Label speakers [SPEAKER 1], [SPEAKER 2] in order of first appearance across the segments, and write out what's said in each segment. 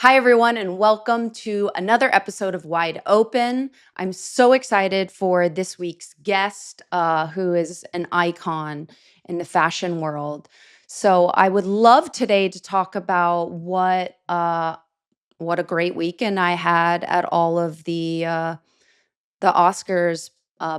[SPEAKER 1] Hi, everyone, and welcome to another episode of Wide Open. I'm so excited for this week's guest, who is an icon in the fashion world. So, I would love today to talk about what a great weekend I had at all of the Oscars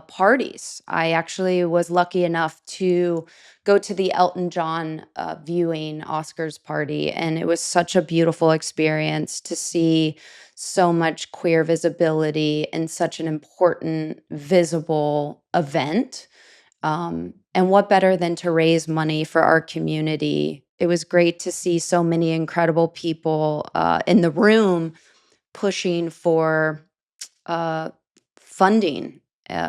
[SPEAKER 1] parties. I actually was lucky enough to go to the Elton John viewing Oscars party, and it was such a beautiful experience to see so much queer visibility in such an important, visible event. And what better than to raise money for our community? It was great to see so many incredible people in the room pushing for uh, funding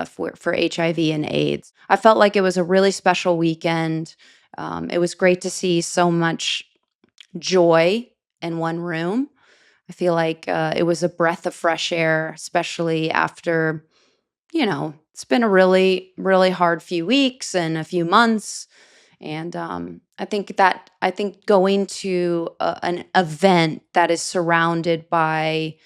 [SPEAKER 1] for HIV and AIDS. I felt like it was a really special weekend. It was great to see so much joy in one room. I feel like it was a breath of fresh air, especially after, it's been a really, really hard few weeks and a few months. And I think going to an event that is surrounded by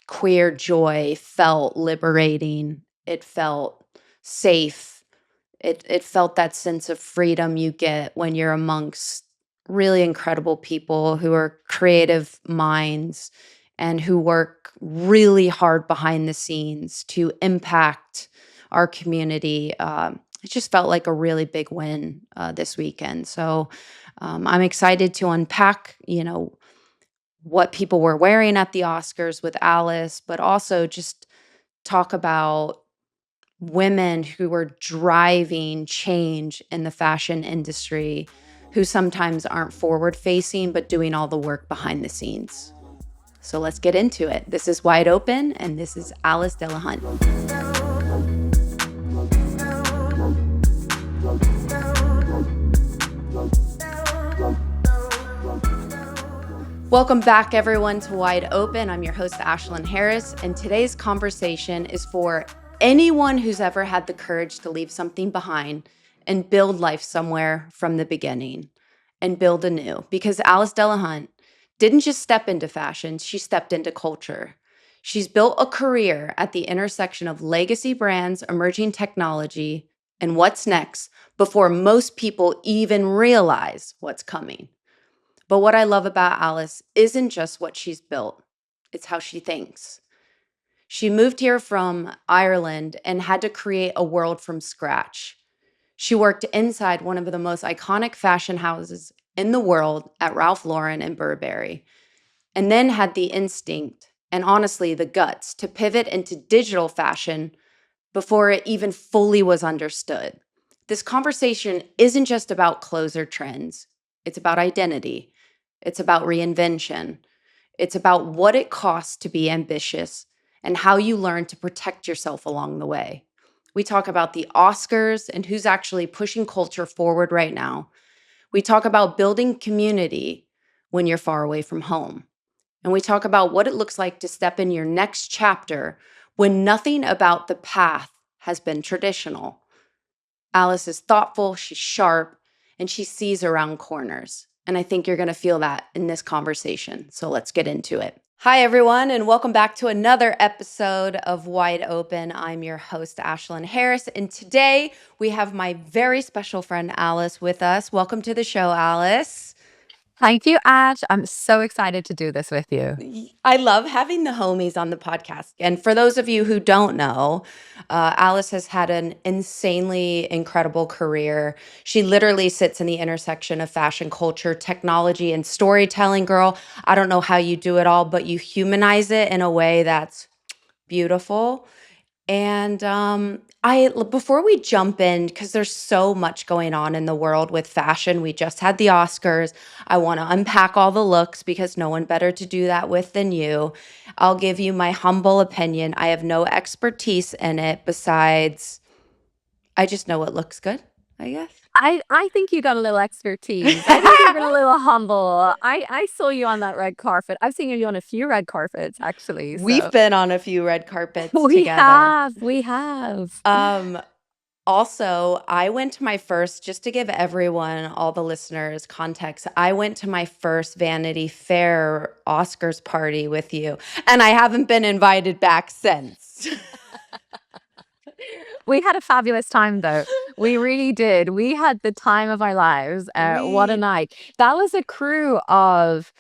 [SPEAKER 1] queer joy felt liberating. It felt safe. It felt that sense of freedom you get when you're amongst really incredible people who are creative minds and who work really hard behind the scenes to impact our community. It just felt like a really big win this weekend. So I'm excited to unpack, what people were wearing at the Oscars with Alice, but also just talk about women who are driving change in the fashion industry, who sometimes aren't forward facing, but doing all the work behind the scenes. So let's get into it. This is Wide Open, and this is Alice Delahunt. Welcome back, everyone, to Wide Open. I'm your host, Ashlyn Harris, and today's conversation is for anyone who's ever had the courage to leave something behind and build life somewhere from the beginning and build anew. Because Alice Delahunt didn't just step into fashion, she stepped into culture. She's built a career at the intersection of legacy brands, emerging technology, and what's next before most people even realize what's coming. But what I love about Alice isn't just what she's built, it's how she thinks. She moved here from Ireland and had to create a world from scratch. She worked inside one of the most iconic fashion houses in the world at Ralph Lauren and Burberry, and then had the instinct and honestly the guts to pivot into digital fashion before it even fully was understood. This conversation isn't just about clothes or trends, it's about identity. It's about reinvention. It's about what it costs to be ambitious and how you learn to protect yourself along the way. We talk about the Oscars and who's actually pushing culture forward right now. We talk about building community when you're far away from home. And we talk about what it looks like to step in your next chapter when nothing about the path has been traditional. Alice is thoughtful, she's sharp, and she sees around corners. And I think you're going to feel that in this conversation. So let's get into it. Hi, everyone, and welcome back to another episode of Wide Open. I'm your host, Ashlyn Harris. And today we have my very special friend, Alice, with us. Welcome to the show, Alice.
[SPEAKER 2] Thank you, Ash. I'm so excited to do this with you.
[SPEAKER 1] I love having the homies on the podcast. And for those of you who don't know, Alice has had an insanely incredible career. She literally sits in the intersection of fashion, culture, technology, and storytelling, girl. I don't know how you do it all, but you humanize it in a way that's beautiful. And before we jump in, because there's so much going on in the world with fashion, we just had the Oscars. I want to unpack all the looks because no one better to do that with than you. I'll give you my humble opinion. I have no expertise in it besides I just know it looks good, I guess.
[SPEAKER 2] I think you got a little expertise. I think you're a little humble. I saw you on that red carpet. I've seen you on a few red carpets, actually.
[SPEAKER 1] We've been on a few red carpets
[SPEAKER 2] we
[SPEAKER 1] together.
[SPEAKER 2] we have.
[SPEAKER 1] Um, Also, I went to my first, just to give everyone, all the listeners context, I went to my first Vanity Fair Oscars party with you, and I haven't been invited back since.
[SPEAKER 2] We had a fabulous time though. We really did. We had the time of our lives. What a
[SPEAKER 1] We
[SPEAKER 2] night. That was a crew of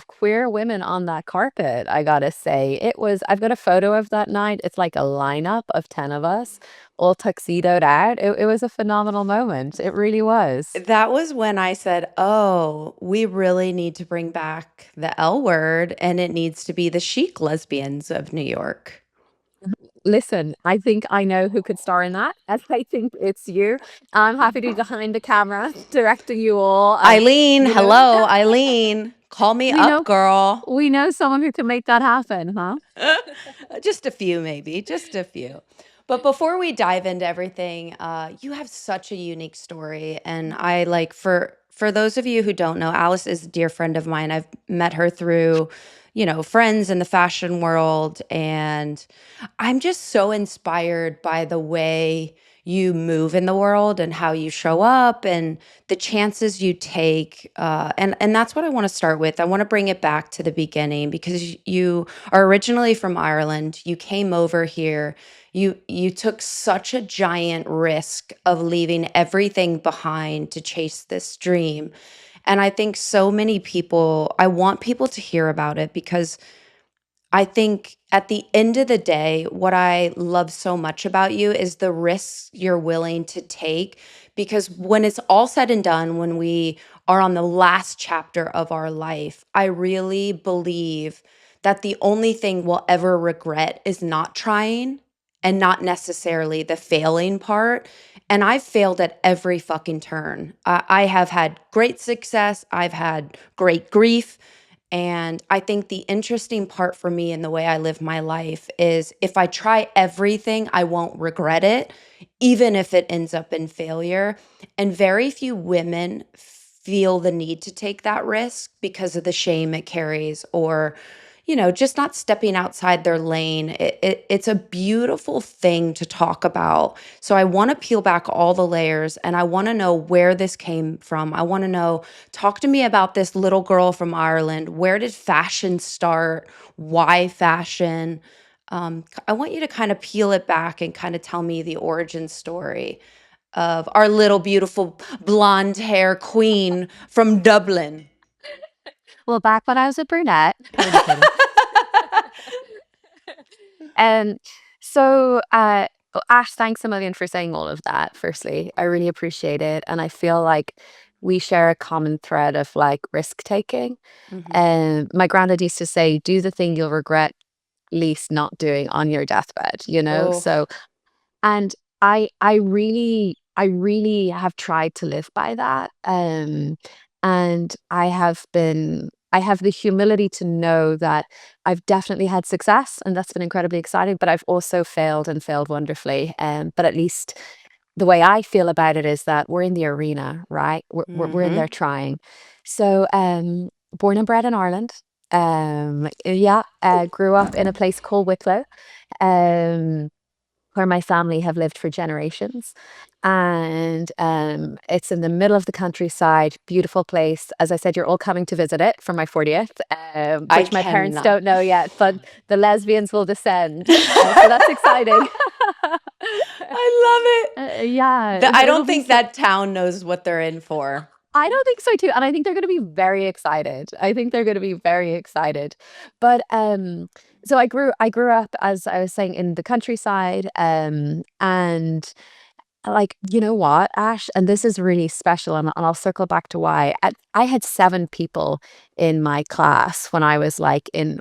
[SPEAKER 2] queer women on that carpet, I gotta say. I've got a photo of that night. It's like a lineup of 10 of us, all tuxedoed out. It was a phenomenal moment. It really was.
[SPEAKER 1] That was when I said, "Oh, we really need to bring back the L word, and it needs to be the chic lesbians of New York."
[SPEAKER 2] Listen, I think I know who could star in that. As I think it's you. I'm happy to be behind the camera, directing you all, and
[SPEAKER 1] Eileen,
[SPEAKER 2] you know,
[SPEAKER 1] hello, Eileen. Call me
[SPEAKER 2] we
[SPEAKER 1] up,
[SPEAKER 2] know
[SPEAKER 1] girl.
[SPEAKER 2] we know someone who can make that happen, huh?
[SPEAKER 1] Just a few, maybe, just a few. But before we dive into everything, you have such a unique story, and I like for those of you who don't know, Alice is a dear friend of mine. I've met her through, friends in the fashion world, and I'm just so inspired by the way you move in the world and how you show up and the chances you take. And that's what I want to start with. I want to bring it back to the beginning because you are originally from Ireland. You came over here. You took such a giant risk of leaving everything behind to chase this dream. And I think so many people, I want people to hear about it because I think at the end of the day, what I love so much about you is the risks you're willing to take. Because when it's all said and done, when we are on the last chapter of our life, I really believe that the only thing we'll ever regret is not trying and not necessarily the failing part. And I've failed at every fucking turn. I have had great success, I've had great grief. And I think the interesting part for me in the way I live my life is if I try everything, I won't regret it, even if it ends up in failure. And very few women feel the need to take that risk because of the shame it carries or just not stepping outside their lane. It's a beautiful thing to talk about. So I want to peel back all the layers and I want to know where this came from. I want to know, talk to me about this little girl from Ireland. Where did fashion start? Why fashion? I want you to kind of peel it back and kind of tell me the origin story of our little beautiful blonde hair queen from Dublin.
[SPEAKER 2] Well, back when I was a brunette, only kidding. And so, Ash, thanks a million for saying all of that. Firstly, I really appreciate it, and I feel like we share a common thread of like risk taking.
[SPEAKER 1] Mhm.
[SPEAKER 2] And my granddad used to say, "Do the thing you'll regret least not doing on your deathbed." You know,
[SPEAKER 1] Oh.
[SPEAKER 2] so and I really have tried to live by that. And I have the humility to know that I've definitely had success and that's been incredibly exciting, but I've also failed and failed wonderfully. But at least the way I feel about it is that we're in the arena, right? We're in there
[SPEAKER 1] Mhm.
[SPEAKER 2] trying. So, born and bred in Ireland. Yeah, grew up in a place called Wicklow. Um, where my family have lived for generations. And it's in the middle of the countryside, beautiful place. As I said, you're all coming to visit it for my 40th,
[SPEAKER 1] I
[SPEAKER 2] which my parents
[SPEAKER 1] cannot.
[SPEAKER 2] don't know yet, but the lesbians will descend. So that's exciting.
[SPEAKER 1] I love it.
[SPEAKER 2] Yeah,
[SPEAKER 1] I
[SPEAKER 2] it'll
[SPEAKER 1] don't
[SPEAKER 2] be
[SPEAKER 1] think
[SPEAKER 2] so.
[SPEAKER 1] that town knows what they're in for.
[SPEAKER 2] I don't think so too, and I think they're gonna be very excited. I think they're gonna be very excited. But, so I grew up, as I was saying, in the countryside, and like, you know what, Ash? And this is really special, and I'll circle back to why. I had 7 people in my class when I was in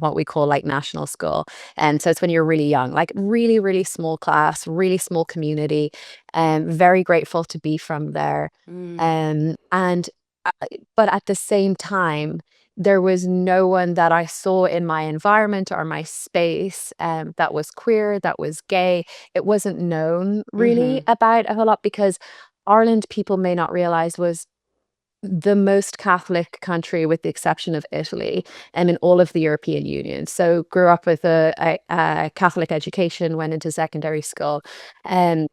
[SPEAKER 2] what we call like national school. And so it's when you're really young, like really, really small class, really small community. Very grateful to be from there.
[SPEAKER 1] Mm,
[SPEAKER 2] And uh, but at the same time, there was no one that I saw in my environment or my space that was queer, that was gay. It wasn't known really
[SPEAKER 1] mhm.
[SPEAKER 2] about a whole lot because Ireland, people may not realize, was the most Catholic country with the exception of Italy and in all of the European Union. So grew up with a Catholic education, went into secondary school, um,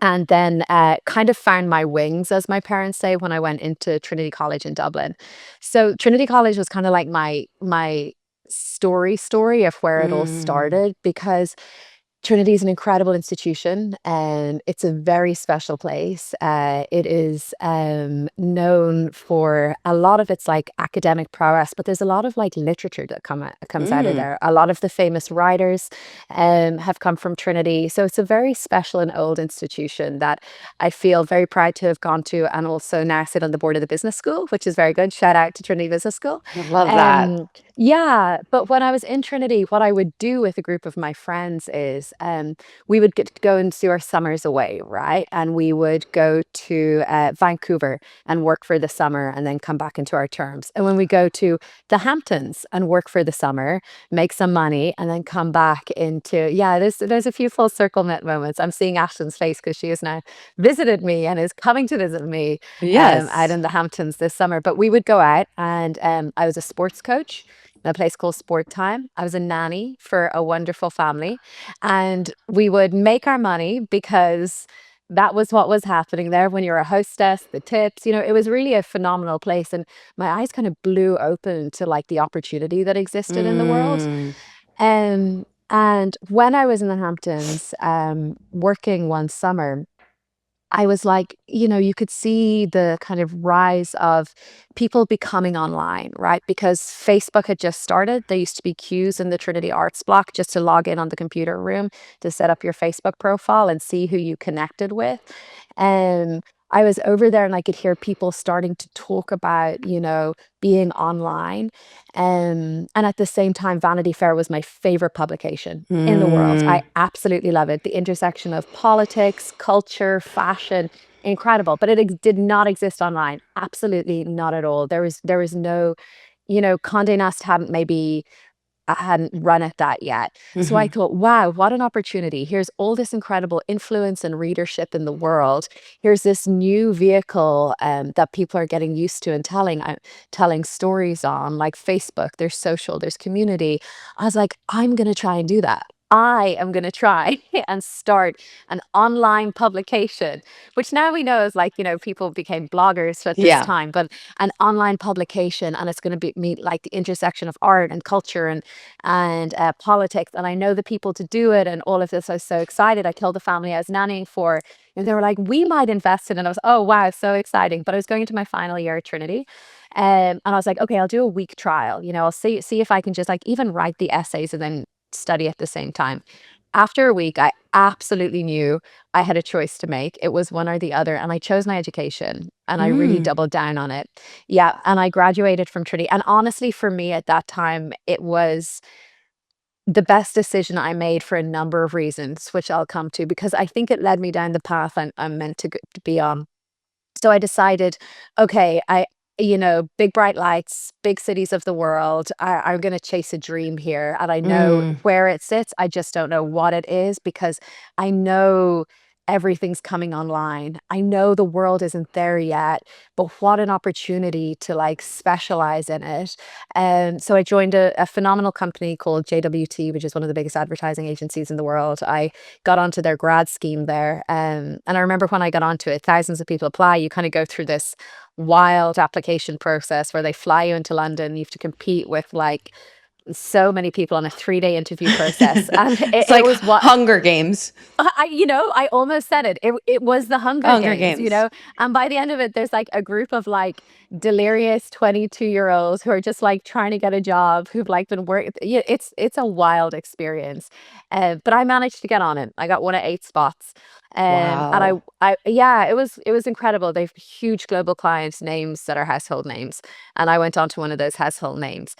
[SPEAKER 2] and then kind of found my wings, as my parents say, when I went into Trinity College in Dublin. So Trinity College was kind of like my story of where it all
[SPEAKER 1] Mm.
[SPEAKER 2] started because Trinity is an incredible institution and it's a very special place. It is known for a lot of its like academic prowess, but there's a lot of like literature that comes out of
[SPEAKER 1] Mm.
[SPEAKER 2] there. A lot of the famous writers have come from Trinity. So it's a very special and old institution that I feel very proud to have gone to and also now sit on the board of the business school, which is very good. Shout out to Trinity Business School.
[SPEAKER 1] I love that.
[SPEAKER 2] Um, yeah, but when I was in Trinity, what I would do with a group of my friends is we would get to go and do our summers away, right? And we would go to Vancouver and work for the summer and then come back into our terms. And when we go to the Hamptons and work for the summer, make some money, and then come back into, yeah, there's a few full circle moments. I'm seeing Ashlyn's face because she has now visited me and is coming to visit me out
[SPEAKER 1] Yes.
[SPEAKER 2] in the Hamptons this summer. But we would go out and I was a sports coach in a place called Sport Time. I was a nanny for a wonderful family, and we would make our money because that was what was happening there when you're a hostess, the tips, it was really a phenomenal place. And my eyes kind of blew open to like the opportunity that existed in the world.
[SPEAKER 1] Mm.
[SPEAKER 2] And when I was in the Hamptons, working one summer, I was like, you could see the kind of rise of people becoming online, right? Because Facebook had just started. There used to be queues in the Trinity Arts block just to log in on the computer room to set up your Facebook profile and see who you connected with. And I was over there and I could hear people starting to talk about, being online. And at the same time, Vanity Fair was my favorite publication in the world. I
[SPEAKER 1] Mm.
[SPEAKER 2] absolutely love it. The intersection of politics, culture, fashion, incredible. But it did not exist online. Absolutely not at all. There was no, Condé Nast hadn't maybe I hadn't run at that yet. So I
[SPEAKER 1] Mhm.
[SPEAKER 2] thought, wow, what an opportunity. Here's all this incredible influence and readership in the world. Here's this new vehicle that people are getting used to and telling stories on, like Facebook. There's social, there's community. I was like, I'm going to try and do that. I am going to try and start an online publication, which now we know is like, people became bloggers at this
[SPEAKER 1] Yeah.
[SPEAKER 2] time, but an online publication, and it's going to be meet like the intersection of art and culture and politics. And I know the people to do it and all of this. I was so excited. I told the family I was nannying for, and they were like, we might invest in it. And I was, oh, wow, so exciting. But I was going into my final year at Trinity. And I was like, okay, I'll do a week trial. I'll see if I can just like even write the essays and then study at the same time. After a week, I absolutely knew I had a choice to make. It was one or the other. And I chose my education and I really
[SPEAKER 1] Mm.
[SPEAKER 2] doubled down on it. Yeah. And I graduated from Trinity. And honestly, for me at that time, it was the best decision I made for a number of reasons, which I'll come to, because I think it led me down the path I'm meant to be on. So I decided, okay, big bright lights, big cities of the world. I'm going to chase a dream here. And I know
[SPEAKER 1] Mm.
[SPEAKER 2] where it sits. I just don't know what it is because I know everything's coming online. I know the world isn't there yet, but what an opportunity to like specialize in it. And so I joined a phenomenal company called JWT, which is one of the biggest advertising agencies in the world. I got onto their grad scheme there. And I remember when I got onto it, thousands of people apply. You kind of go through this wild application process where they fly you into London. You have to compete with like so many people on a 3-day interview process. And it,
[SPEAKER 1] It's
[SPEAKER 2] it
[SPEAKER 1] like
[SPEAKER 2] was what
[SPEAKER 1] Hunger Games.
[SPEAKER 2] I almost said it. It was the Hunger
[SPEAKER 1] Hunger
[SPEAKER 2] Games,
[SPEAKER 1] Games.
[SPEAKER 2] and by the end of it, there's like a group of like delirious 22-year-olds who are just like trying to get a job, who've like been working. Yeah, it's a wild experience. But I managed to get on it. I got one of 8 spots. And
[SPEAKER 1] Wow.
[SPEAKER 2] yeah, it was incredible. They've huge global clients, names that are household names. And I went on to one of those household names.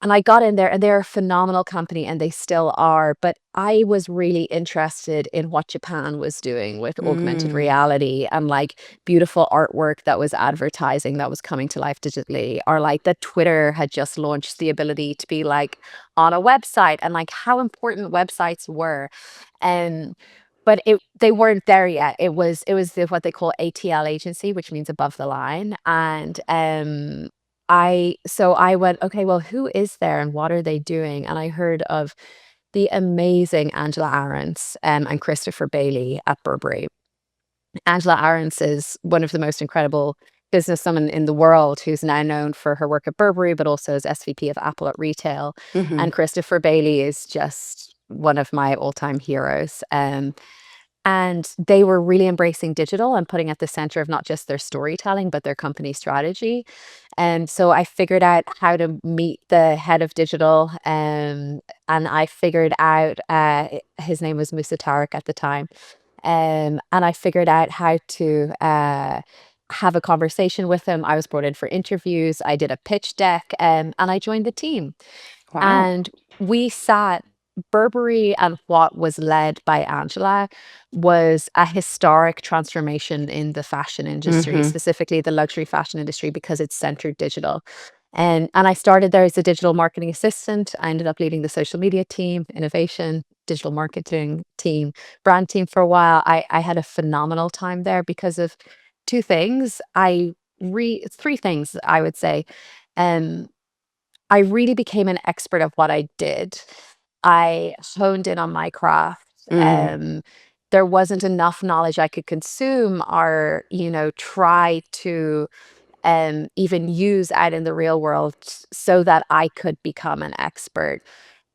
[SPEAKER 2] And I got in there and they're a phenomenal company and they still are. But I was really interested in what Japan was doing with augmented
[SPEAKER 1] Mm.
[SPEAKER 2] reality and like beautiful artwork that was advertising that was coming to life digitally, or like that Twitter had just launched the ability to be like on a website and like how important websites were. And but they weren't there yet. It was what they call ATL agency, which means above the line. And I went, okay, well, who is there and what are they doing? And I heard of the amazing Angela Ahrendts and Christopher Bailey at Burberry. Angela Ahrendts is one of the most incredible businesswomen in the world, who's now known for her work at Burberry, but also as SVP of Apple at retail. And
[SPEAKER 1] Mhm.
[SPEAKER 2] Christopher Bailey is just one of my all-time heroes. And they were really embracing digital and putting at the center of not just their storytelling, but their company strategy. And so I figured out how to meet the head of digital. And I figured out, his name was Musa Tariq at the time. And I figured out how to have a conversation with him. I was brought in for interviews. I did a pitch deck, and I joined the team.
[SPEAKER 1] Wow.
[SPEAKER 2] And we sat Burberry, and what was led by Angela was a historic transformation in the fashion industry,
[SPEAKER 1] Mhm.
[SPEAKER 2] specifically the luxury fashion industry, because it's centered digital. And I started there as a digital marketing assistant. I ended up leading the social media team, innovation, digital marketing team, brand team for a while. I had a phenomenal time there because of two things. Three things, I would say. Um, I really became an expert of what I did. I honed in on my craft.
[SPEAKER 1] Mm.
[SPEAKER 2] There wasn't enough knowledge I could consume or, try to even use out in the real world so that I could become an expert.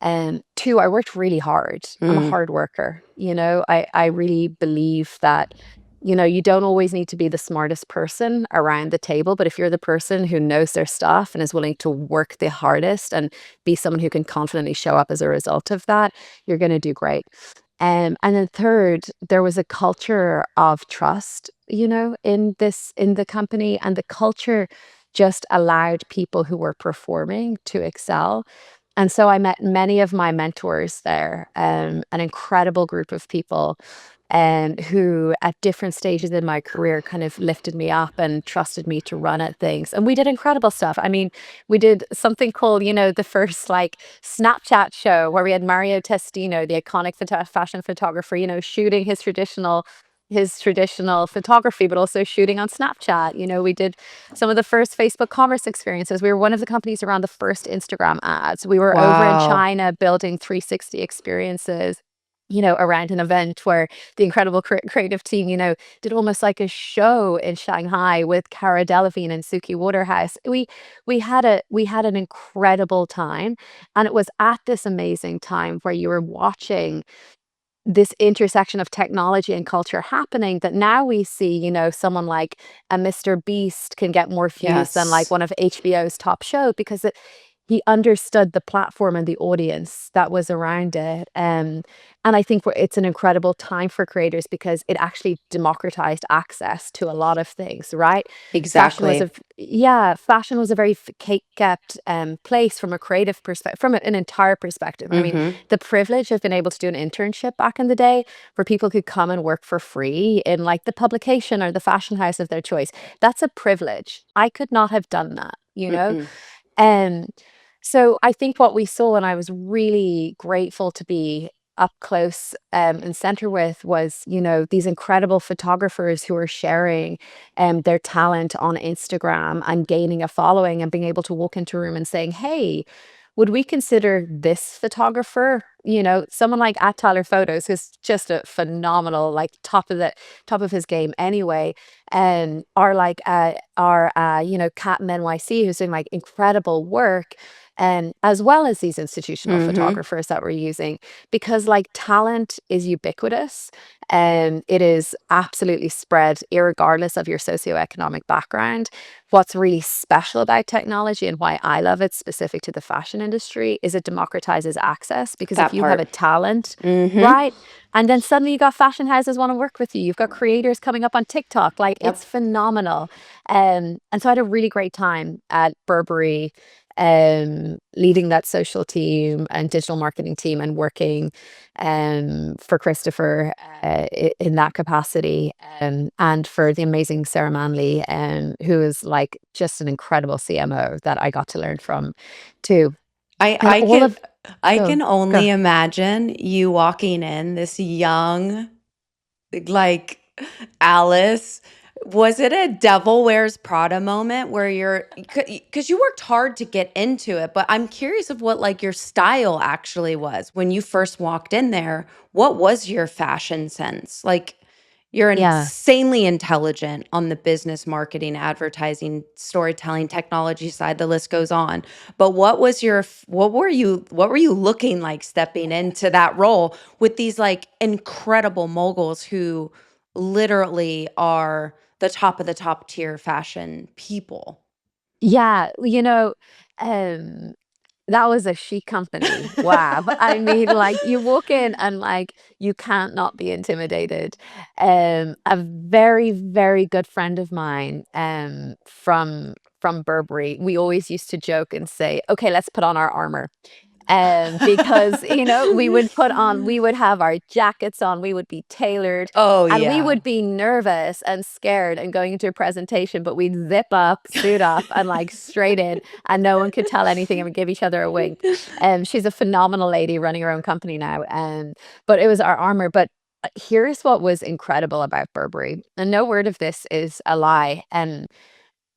[SPEAKER 2] And two, I worked really hard. I'm a
[SPEAKER 1] Mm.
[SPEAKER 2] hard worker. I really believe that, you don't always need to be the smartest person around the table, but if you're the person who knows their stuff and is willing to work the hardest and be someone who can confidently show up as a result of that, you're going to do great. And then third, there was a culture of trust, in the company, and the culture just allowed people who were performing to excel. And so I met many of my mentors there, an incredible group of people, who at different stages in my career kind of lifted me up and trusted me to run at things. And we did incredible stuff. I mean, we did something called, the first like Snapchat show where we had Mario Testino, the iconic fashion photographer, shooting his traditional photography, but also shooting on Snapchat. We did some of the first Facebook commerce experiences. We were one of the companies around the first Instagram ads. We were over in
[SPEAKER 1] Wow.
[SPEAKER 2] China building 360 experiences, around an event where the incredible creative team, did almost like a show in Shanghai with Cara Delevingne and Syky Waterhouse. We had an incredible time, and it was at this amazing time where you were watching this intersection of technology and culture happening, that now we see, someone like a Mr. Beast can get more views than like
[SPEAKER 1] Yes.
[SPEAKER 2] one of HBO's top shows because he understood the platform and the audience that was around it. And I think it's an incredible time for creators because it actually democratized access to a lot of things, right?
[SPEAKER 1] Exactly.
[SPEAKER 2] Fashion was a very kept place from a creative perspective, from an entire perspective. I mean,
[SPEAKER 1] Mhm.
[SPEAKER 2] the privilege of being able to do an internship back in the day where people could come and work for free in like the publication or the fashion house of their choice. That's a privilege. I could not have done that, you know?
[SPEAKER 1] Mm-mm.
[SPEAKER 2] And so I think what we saw, and I was really grateful to be up close and center with, was, these incredible photographers who are sharing their talent on Instagram and gaining a following and being able to walk into a room and saying, hey, would we consider this photographer, someone like at Tyler Photos, who's just a phenomenal, like top of his game anyway, and are like Kat and NYC, who's doing like incredible work, and as well as these institutional
[SPEAKER 1] Mhm.
[SPEAKER 2] photographers that we're using, because like talent is ubiquitous and it is absolutely spread irregardless of your socioeconomic background. What's really special about technology and why I love it specific to the fashion industry is it democratizes access, because if
[SPEAKER 1] That
[SPEAKER 2] you have a
[SPEAKER 1] part.
[SPEAKER 2] talent,
[SPEAKER 1] Mhm.
[SPEAKER 2] right? And then suddenly you got fashion houses want to work with you. You've got creators coming up on TikTok. Like, it's
[SPEAKER 1] Yep.
[SPEAKER 2] phenomenal. And so I had a really great time at Burberry, leading that social team and digital marketing team and working for Christopher in that capacity, and for the amazing Sarah Manley, who is like just an incredible CMO that I got to learn from too.
[SPEAKER 1] I
[SPEAKER 2] And
[SPEAKER 1] I
[SPEAKER 2] all
[SPEAKER 1] can
[SPEAKER 2] of
[SPEAKER 1] I
[SPEAKER 2] go,
[SPEAKER 1] can
[SPEAKER 2] go.
[SPEAKER 1] only imagine you walking in this young like Alice, was it a Devil Wears Prada moment where because you worked hard to get into it, but I'm curious of what like your style actually was when you first walked in there. What was your fashion sense? Like you're
[SPEAKER 2] Yeah.
[SPEAKER 1] insanely intelligent on the business, marketing, advertising, storytelling, technology side, the list goes on. But what were you looking like stepping into that role with these like incredible moguls who literally are the top of the top tier fashion people?
[SPEAKER 2] Yeah, um, that was a chic company. Wow. I mean, like, you walk in and, like, you can't not be intimidated. A very, very good friend of mine, from Burberry, we always used to joke and say, "Okay, let's put on our armor." Because, we would have our jackets on, we would be tailored,
[SPEAKER 1] Oh
[SPEAKER 2] and we
[SPEAKER 1] yeah.
[SPEAKER 2] would be nervous and scared and going into a presentation, but we'd zip up, suit up, and like straight in, and no one could tell anything and we give each other a wink. She's a phenomenal lady running her own company now. But it was our armor. But here's what was incredible about Burberry, and no word of this is a lie.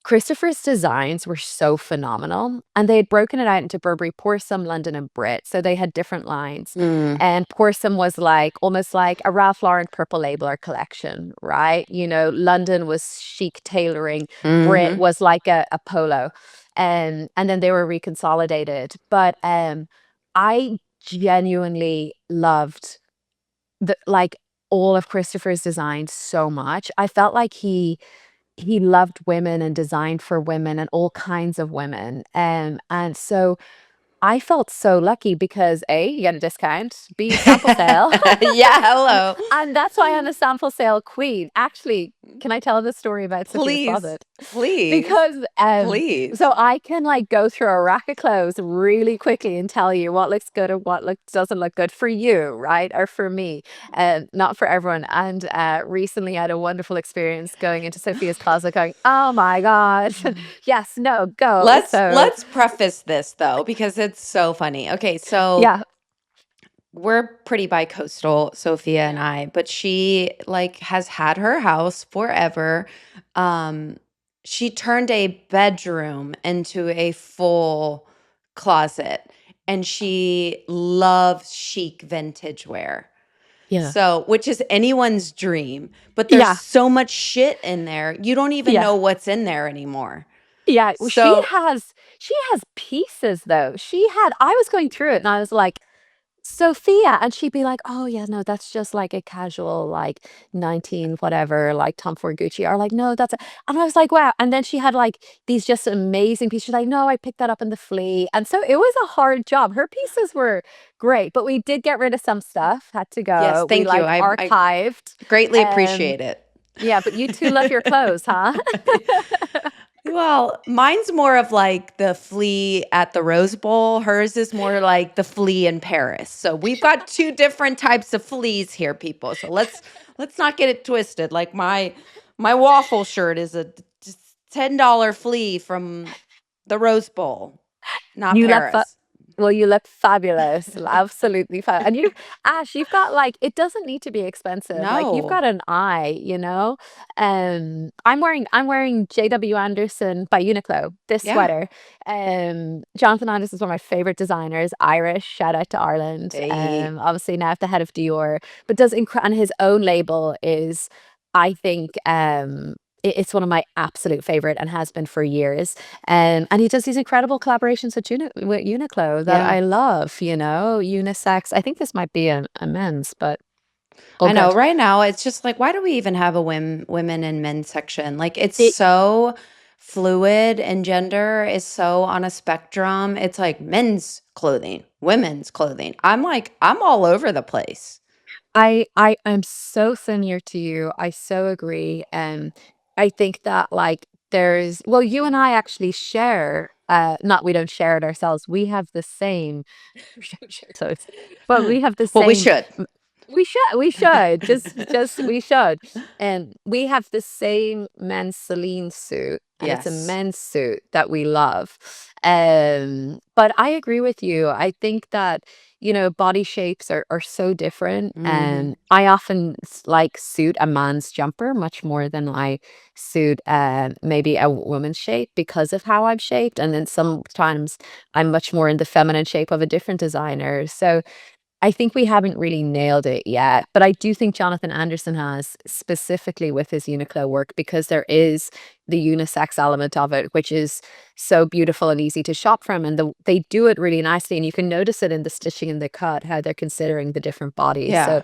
[SPEAKER 2] Christopher's designs were so phenomenal, and they had broken it out into Burberry, Poursome, London, and Brit, so they had different lines.
[SPEAKER 1] Mm,
[SPEAKER 2] And Poursome was like almost like a Ralph Lauren Purple Label collection, right? London was chic tailoring, Brit
[SPEAKER 1] hmm.
[SPEAKER 2] was like a polo, and then they were reconsolidated. But I genuinely loved like all of Christopher's designs so much. I felt like he loved women and designed for women and all kinds of women. And so I felt so lucky because A, you get a discount, B, sample sale.
[SPEAKER 1] Yeah, hello.
[SPEAKER 2] And that's why I'm a sample sale queen. Actually, can I tell the story about Sophia's
[SPEAKER 1] Please,
[SPEAKER 2] closet?
[SPEAKER 1] please,
[SPEAKER 2] Because
[SPEAKER 1] please.
[SPEAKER 2] so I can like go through a rack of clothes really quickly and tell you what looks good and what doesn't look good for you, right? Or for me, not for everyone. And recently I had a wonderful experience going into Sophia's closet going, oh my God. Yes, no, go.
[SPEAKER 1] Let's
[SPEAKER 2] So
[SPEAKER 1] let's preface this though because it's so funny. Okay, so
[SPEAKER 2] yeah.
[SPEAKER 1] we're pretty bi-coastal, Sophia and
[SPEAKER 2] Yeah.
[SPEAKER 1] I, but she like has had her house forever. Um, she turned a bedroom into a full closet and she loves chic vintage wear.
[SPEAKER 2] Yeah.
[SPEAKER 1] So, which is anyone's dream, but there's
[SPEAKER 2] Yeah.
[SPEAKER 1] so much shit in there. You don't even
[SPEAKER 2] Yeah.
[SPEAKER 1] know what's in there anymore.
[SPEAKER 2] Yeah. Well,
[SPEAKER 1] So,
[SPEAKER 2] she has pieces though. I was going through it and I was like, Sophia, and she'd be like, "Oh yeah, no, that's just like a casual like 19 whatever, like Tom Ford Gucci," or like, "No, that's a," and I was like, "Wow." And then she had like these just amazing pieces. She's like, "No, I picked that up in the flea." And so it was a hard job. Her pieces were great, but we did get rid of some stuff, had to
[SPEAKER 1] yes,
[SPEAKER 2] go. We
[SPEAKER 1] thank you.
[SPEAKER 2] like
[SPEAKER 1] I
[SPEAKER 2] archived.
[SPEAKER 1] greatly
[SPEAKER 2] Um,
[SPEAKER 1] appreciate it.
[SPEAKER 2] yeah, but you two love your clothes, huh?
[SPEAKER 1] Well, mine's more of like the flea at the Rose Bowl. Hers is more like the flea in Paris. So we've got two different types of fleas here, people. So let's not get it twisted. Like my waffle shirt is a just $10 flea from the Rose Bowl, not
[SPEAKER 2] You look fa
[SPEAKER 1] Paris.
[SPEAKER 2] well, you look fabulous, absolutely fa and you've got, like it doesn't need to be expensive, like, you've
[SPEAKER 1] No.
[SPEAKER 2] got an eye, you know? I'm wearing JW Anderson by Uniqlo, this
[SPEAKER 1] Yeah.
[SPEAKER 2] sweater. Jonathan Anderson is one of my favorite designers, Irish, shout out to Ireland,
[SPEAKER 1] Hey.
[SPEAKER 2] obviously now at the head of Dior, but does incre and his own label is, I think, it's one of my absolute favorite and has been for years. And he does these incredible collaborations with Uniqlo that
[SPEAKER 1] Yeah.
[SPEAKER 2] I love, unisex. I think this might be a men's, but all
[SPEAKER 1] I know
[SPEAKER 2] good.
[SPEAKER 1] right now it's just like why do we even have a women and men's section? Like it's
[SPEAKER 2] It,
[SPEAKER 1] so fluid and gender is so on a spectrum. It's like men's clothing, women's clothing. I'm like I'm all over the place.
[SPEAKER 2] I am so similar to you. I so agree. I think that like well, you and I actually share, not we don't share it ourselves. We have the same, we don't share clothes, but we have the
[SPEAKER 1] Well, we
[SPEAKER 2] same.
[SPEAKER 1] should.
[SPEAKER 2] We should just we should. And we have the same men's Celine suit, and it's a
[SPEAKER 1] Yes.
[SPEAKER 2] men's suit that we love. But I agree with you. I think that, body shapes are so different.
[SPEAKER 1] Mhm.
[SPEAKER 2] And I often like suit a man's jumper much more than I suit maybe a woman's shape because of how I'm shaped. And then sometimes I'm much more in the feminine shape of a different designer. So I think we haven't really nailed it yet, but I do think Jonathan Anderson has, specifically with his Uniqlo work, because there is the unisex element of it, which is so beautiful and easy to shop from, and they do it really nicely, and you can notice it in the stitching and the cut, how they're considering the different bodies.
[SPEAKER 1] Yeah.
[SPEAKER 2] So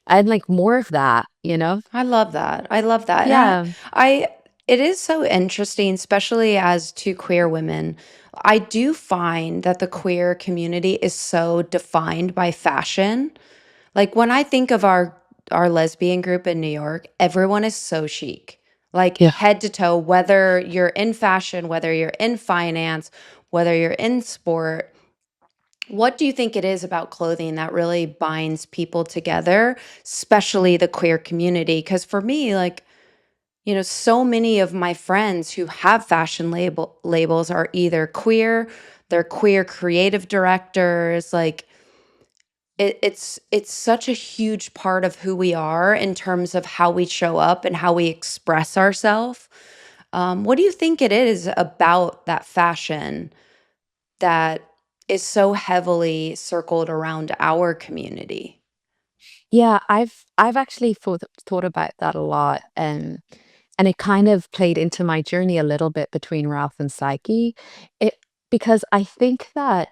[SPEAKER 2] I'd like more of that, you know?
[SPEAKER 1] I love that. I love that. And
[SPEAKER 2] Yeah.
[SPEAKER 1] I it is so interesting, especially as two queer women. I do find that the queer community is so defined by fashion. Like when I think of our lesbian group in New York, everyone is so chic. Like
[SPEAKER 2] Yeah.
[SPEAKER 1] head to toe, whether you're in fashion, whether you're in finance, whether you're in sport. What do you think it is about clothing that really binds people together, especially the queer community? Because for me, like, so many of my friends who have fashion labels are either queer, they're queer creative directors. Like, it's such a huge part of who we are in terms of how we show up and how we express ourselves. What do you think it is about that fashion that is so heavily circled around our community?
[SPEAKER 2] Yeah, I've actually thought about that a lot, and it kind of played into my journey a little bit between Ralph and Psyche. It Because I think that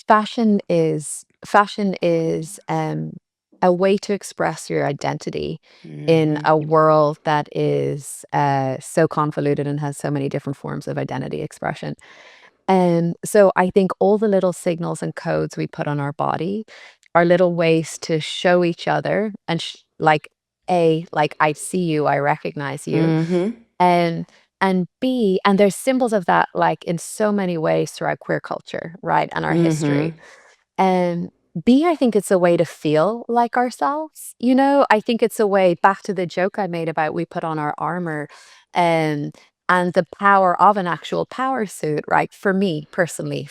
[SPEAKER 2] fashion is a way to express your identity in
[SPEAKER 1] Mhm.
[SPEAKER 2] a world that is so convoluted and has so many different forms of identity expression. And so I think all the little signals and codes we put on our body are little ways to show each other and like like I see you, I recognize you,
[SPEAKER 1] Mhm.
[SPEAKER 2] and B, and there's symbols of that like in so many ways throughout queer culture, right, and our history.
[SPEAKER 1] Mhm.
[SPEAKER 2] And B, I think it's a way to feel like ourselves. I think it's a way back to the joke I made about we put on our armor and the power of an actual power suit, right? For me personally,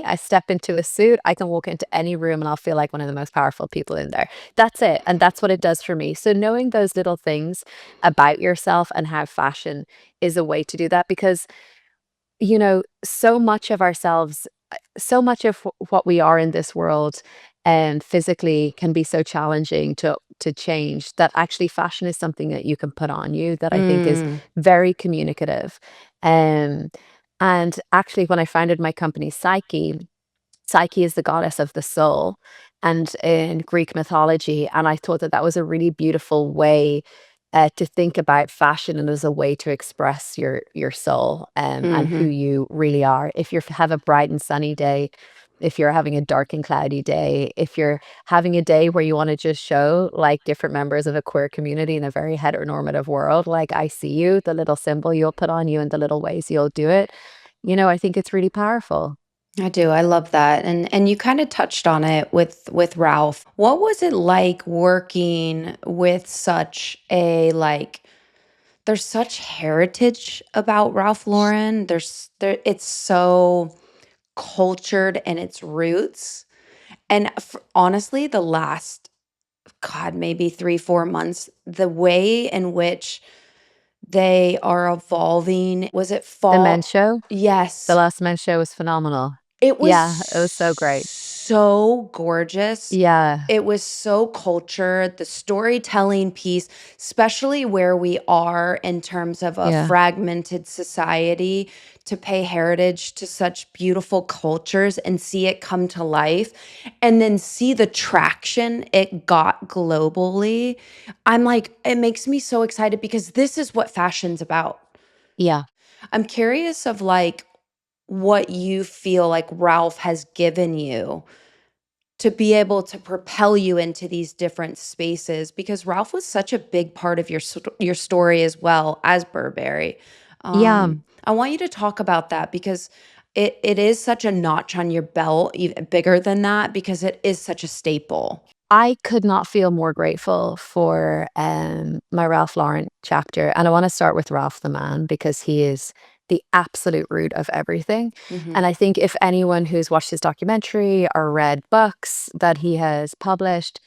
[SPEAKER 2] I step into a suit, I can walk into any room and I'll feel like one of the most powerful people in there. That's it. And that's what it does for me. So knowing those little things about yourself and how fashion is a way to do that because so much of ourselves, so much of what we are in this world and physically can be so challenging to change that actually fashion is something that you can put on you that I think is
[SPEAKER 1] Mm.
[SPEAKER 2] very communicative. Um, and actually, when I founded my company, Psyche is the goddess of the soul and in Greek mythology, and I thought that that was a really beautiful way, to think about fashion and as a way to express your soul, and who
[SPEAKER 1] Mhm.
[SPEAKER 2] you really are. If you have a bright and sunny day, if you're having a dark and cloudy day, if you're having a day where you wanna just show, like, different members of a queer community in a very heteronormative world, like, I see you, the little symbol you'll put on you and the little ways you'll do it, I think it's really powerful.
[SPEAKER 1] I do. I love that. And you kind of touched on it with Ralph. What was it like working with such a like there's such heritage about Ralph Lauren. It's so cultured in its roots. And honestly, the last god maybe 3 4 months, the way in which they are evolving, was it
[SPEAKER 2] The Men's
[SPEAKER 1] fall?
[SPEAKER 2] Show? The
[SPEAKER 1] Yes.
[SPEAKER 2] last Men's Show was phenomenal.
[SPEAKER 1] It was
[SPEAKER 2] Yeah, it was so great.
[SPEAKER 1] so gorgeous.
[SPEAKER 2] Yeah,
[SPEAKER 1] It was so cultured, the storytelling piece, especially where we are in terms of a
[SPEAKER 2] yeah,
[SPEAKER 1] fragmented society, to pay heritage to such beautiful cultures and see it come to life, and then see the traction it got globally. I'm like, it makes me so excited because this is what fashion's about.
[SPEAKER 2] yeah.
[SPEAKER 1] I'm curious of like what you feel like Ralph has given you to be able to propel you into these different spaces because Ralph was such a big part of your story as well as Burberry.
[SPEAKER 2] Yeah,
[SPEAKER 1] I want you to talk about that because it is such a notch on your belt, even bigger than that because it is such a staple.
[SPEAKER 2] I could not feel more grateful for, my Ralph Lauren chapter, and I wanna start with Ralph the man because he is the absolute root of everything.
[SPEAKER 1] Mhm.
[SPEAKER 2] And I think if anyone who's watched his documentary or read books that he has published,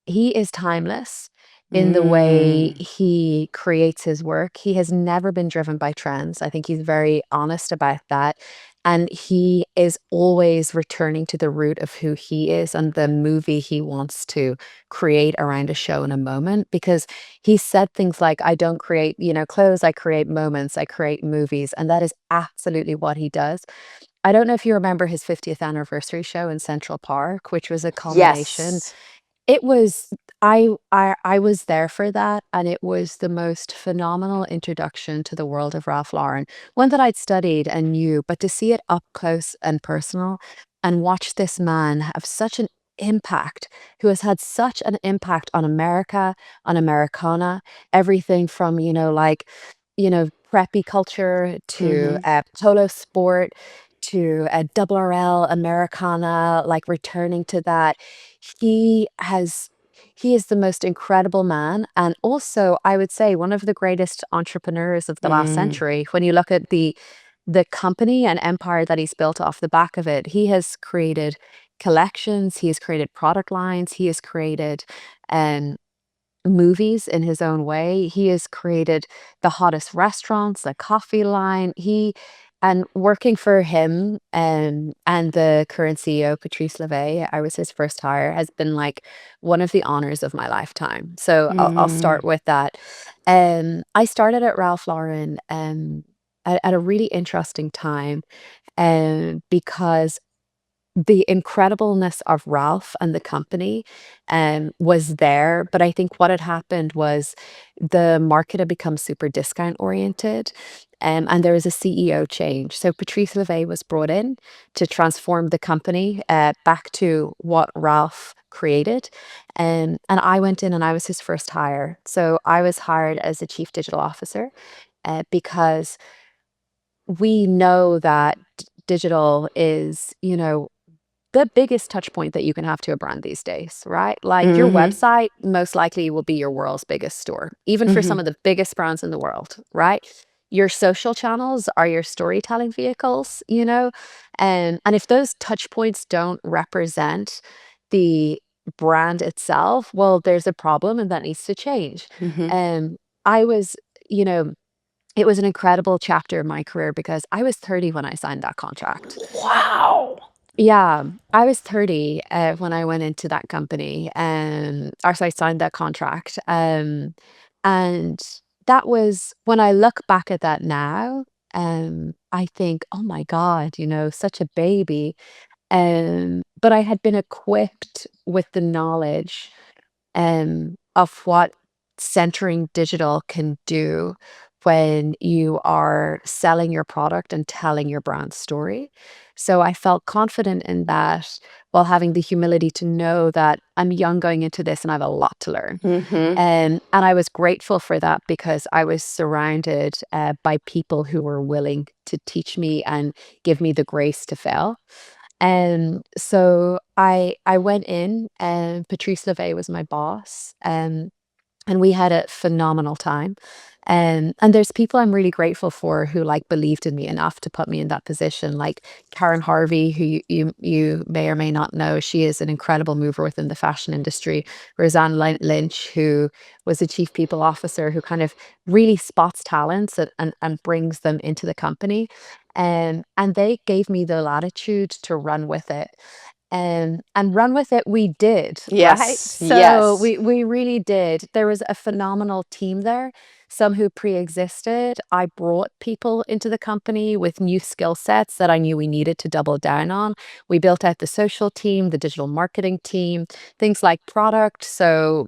[SPEAKER 2] he is timeless in the way
[SPEAKER 1] Mm.
[SPEAKER 2] he creates his work. He has never been driven by trends. I think he's very honest about that. And he is always returning to the root of who he is and the movie he wants to create around a show in a moment. Because he said things like, I don't create, clothes, I create moments, I create movies. And that is absolutely what he does. I don't know if you remember his 50th anniversary show in Central Park, which was a culmination.
[SPEAKER 1] Yes.
[SPEAKER 2] It was I was there for that, and it was the most phenomenal introduction to the world of Ralph Lauren, one that I'd studied and knew, but to see it up close and personal and watch this man have such an impact, who has had such an impact on America, on Americana, everything from, preppy culture to,
[SPEAKER 1] Mhm.
[SPEAKER 2] polo sport to, double RL Americana, like returning to that. He has he is the most incredible man, and also, I would say, one of the greatest entrepreneurs of the last
[SPEAKER 1] Mm.
[SPEAKER 2] century. When you look at the company and empire that he's built off the back of it, he has created collections, he has created product lines, he has created, um movies in his own way. He has created the hottest restaurants, the coffee line. He and working for him, and the current CEO, Patrice Levay, I was his first hire, has been like one of the honors of my lifetime. So I'll
[SPEAKER 1] Mm.
[SPEAKER 2] start with that. I started at Ralph Lauren at a really interesting time, because the incredibleness of Ralph and the company, was there, but I think what had happened was the market had become super discount oriented, and there was a CEO change. So Patrice Levay was brought in to transform the company, back to what Ralph created, and I went in and I was his first hire. So I was hired as a chief digital officer, because we know that digital is, the biggest touch point that you can have to a brand these days, right? Like your
[SPEAKER 1] Mhm.
[SPEAKER 2] website most likely will be your world's biggest store, even for some
[SPEAKER 1] Mhm.
[SPEAKER 2] of the biggest brands in the world, right? Your social channels are your storytelling vehicles, and if those touch points don't represent the brand itself, well, there's a problem and that needs to change.
[SPEAKER 1] Mhm.
[SPEAKER 2] And I was, you know, it was an incredible chapter in my career because I was 30 when I signed that contract.
[SPEAKER 1] Wow.
[SPEAKER 2] Yeah, I was 30, when I went into that company, or so I signed that contract, and that was when I look back at that now, I think, "Oh my god," such a baby, but I had been equipped with the knowledge, of what centering digital can do when you are selling your product and telling your brand story. So I felt confident in that while having the humility to know that I'm young going into this and I have a lot to learn.
[SPEAKER 1] Mhm.
[SPEAKER 2] And I was grateful for that because I was surrounded, by people who were willing to teach me and give me the grace to fail. And so I went in and Patrice Levay was my boss. And we had a phenomenal time. And there's people I'm really grateful for who like believed in me enough to put me in that position, like Karen Harvey, who you may or may not know. She is an incredible mover within the fashion industry. Roseanne Lynch, who was the chief people officer, who kind of really spots talents and brings them into the company. And they gave me the latitude to run with it. And run with it we did, right?
[SPEAKER 1] Yes.
[SPEAKER 2] So
[SPEAKER 1] Yes.
[SPEAKER 2] we really did. There was a phenomenal team there, some who pre-existed. I brought people into the company with new skill sets that I knew we needed to double down on. We built out the social team, the digital marketing team, things like product. So,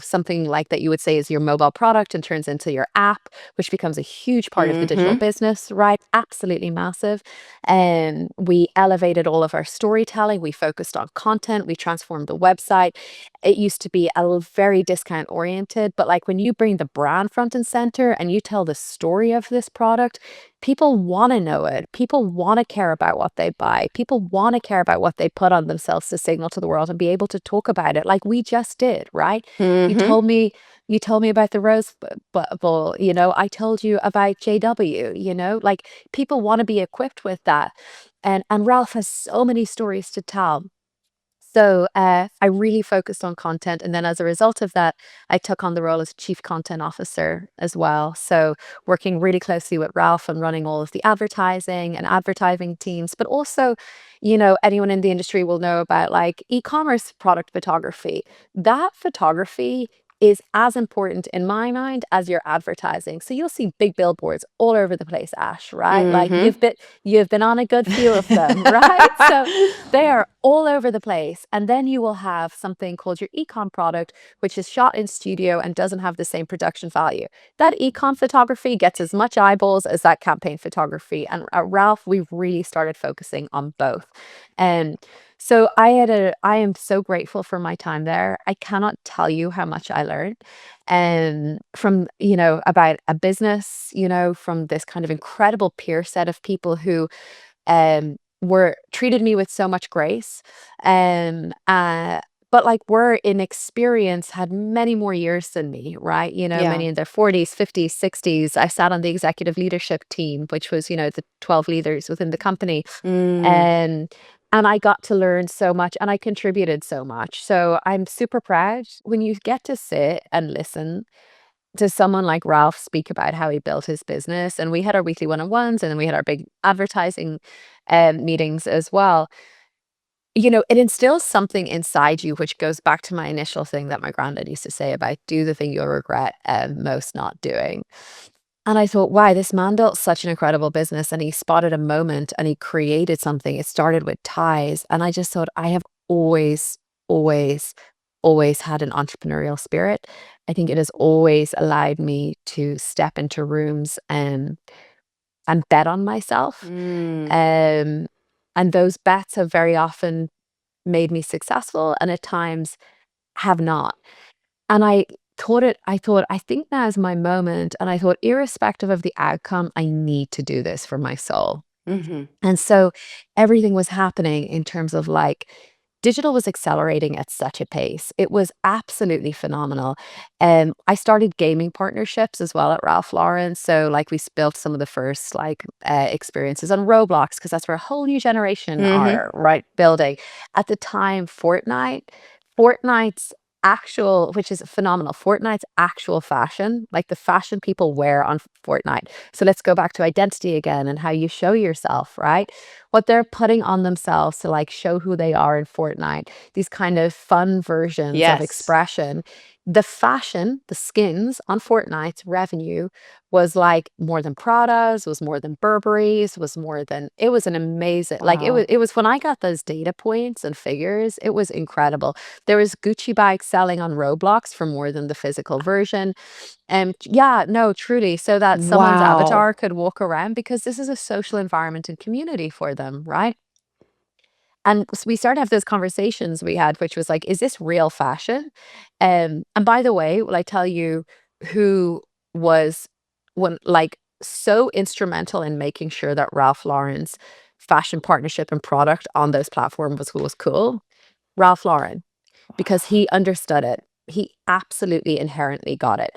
[SPEAKER 2] something like that you would say is your mobile product and turns into your app, which becomes a huge part of the digital
[SPEAKER 1] Mhm.
[SPEAKER 2] business, right? Absolutely massive. And we elevated all of our storytelling. We focused on content. We transformed the website. It used to be very discount oriented, but like when you bring the brand front and center and you tell the story of this product, people want to know it. People want to care about what they buy. People want to care about what they put on themselves to signal to the world and be able to talk about it like we just did, right? right? You
[SPEAKER 1] Mhm.
[SPEAKER 2] told me you told me about the Bowl, I told you about JW, like people want to be equipped with that. And Ralph has so many stories to tell. So I really focused on content. And then as a result of that, I took on the role as chief content officer as well. So working really closely with Ralph and running all of the advertising and advertising teams, but also, anyone in the industry will know about like e-commerce product photography. That photography is as important in my mind as your advertising. So you'll see big billboards all over the place, Ash, right? Like
[SPEAKER 1] Mhm.
[SPEAKER 2] you've been on a good few of them, right? So they are all over the place. And then you will have something called your econ product, which is shot in studio and doesn't have the same production value. That econ photography gets as much eyeballs as that campaign photography. And at Ralph, we've really started focusing on both. And so I am so grateful for my time there. I cannot tell you how much I learned and from, about a business, from this kind of incredible peer set of people who were treated me with so much grace. But like were in experience, had many more years than me, right?
[SPEAKER 1] Yeah.
[SPEAKER 2] Many in their 40s, 50s, 60s. I sat on the executive leadership team, which was, the 12 leaders within the company.
[SPEAKER 1] Mm.
[SPEAKER 2] And and I got to learn so much and I contributed so much. So I'm super proud when you get to sit and listen to someone like Ralph speak about how he built his business. And we had our weekly one-on-ones and then we had our big advertising meetings as well. It instills something inside you, which goes back to my initial thing that my granddad used to say about do the thing you'll regret most not doing. And I thought, wow, this man built such an incredible business and he spotted a moment and he created something. It started with ties. And I just thought, I have always, always, always had an entrepreneurial spirit. I think it has always allowed me to step into rooms and bet on myself.
[SPEAKER 1] Mm.
[SPEAKER 2] Um, and those bets have very often made me successful and at times have not. And I thought, I think now is my moment. And I thought, irrespective of the outcome, I need to do this for my soul.
[SPEAKER 1] Mhm.
[SPEAKER 2] And so everything was happening in terms of like digital was accelerating at such a pace. It was absolutely phenomenal. I started gaming partnerships as well at Ralph Lauren. So like built some of the first like experiences on Roblox because that's where a whole new generation
[SPEAKER 1] Mhm.
[SPEAKER 2] are right building. At the time, Fortnite's actual, which is phenomenal, Fortnite's actual fashion, like the fashion people wear on Fortnite. So let's go back to identity again and how you show yourself, right? What they're putting on themselves to like show who they are in Fortnite, these kind of fun versions of
[SPEAKER 1] Yes.
[SPEAKER 2] expression. The fashion, the skins on Fortnite's revenue was like more than Prada's, was more than Burberry's, was more than it was an amazing like
[SPEAKER 1] Wow.
[SPEAKER 2] it was when I got those data points and figures, it was incredible. There was Gucci bags selling on Roblox for more than the physical version. And yeah, no, truly, so that someone's
[SPEAKER 1] Wow.
[SPEAKER 2] avatar could walk around because this is a social environment and community for them, right? And we started to have those conversations we had, which was like, is this real fashion? And by the way, will I tell you who was when like so instrumental in making sure that Ralph Lauren's fashion partnership and product on those platforms was cool? Ralph Lauren, because he understood it. He absolutely inherently got it.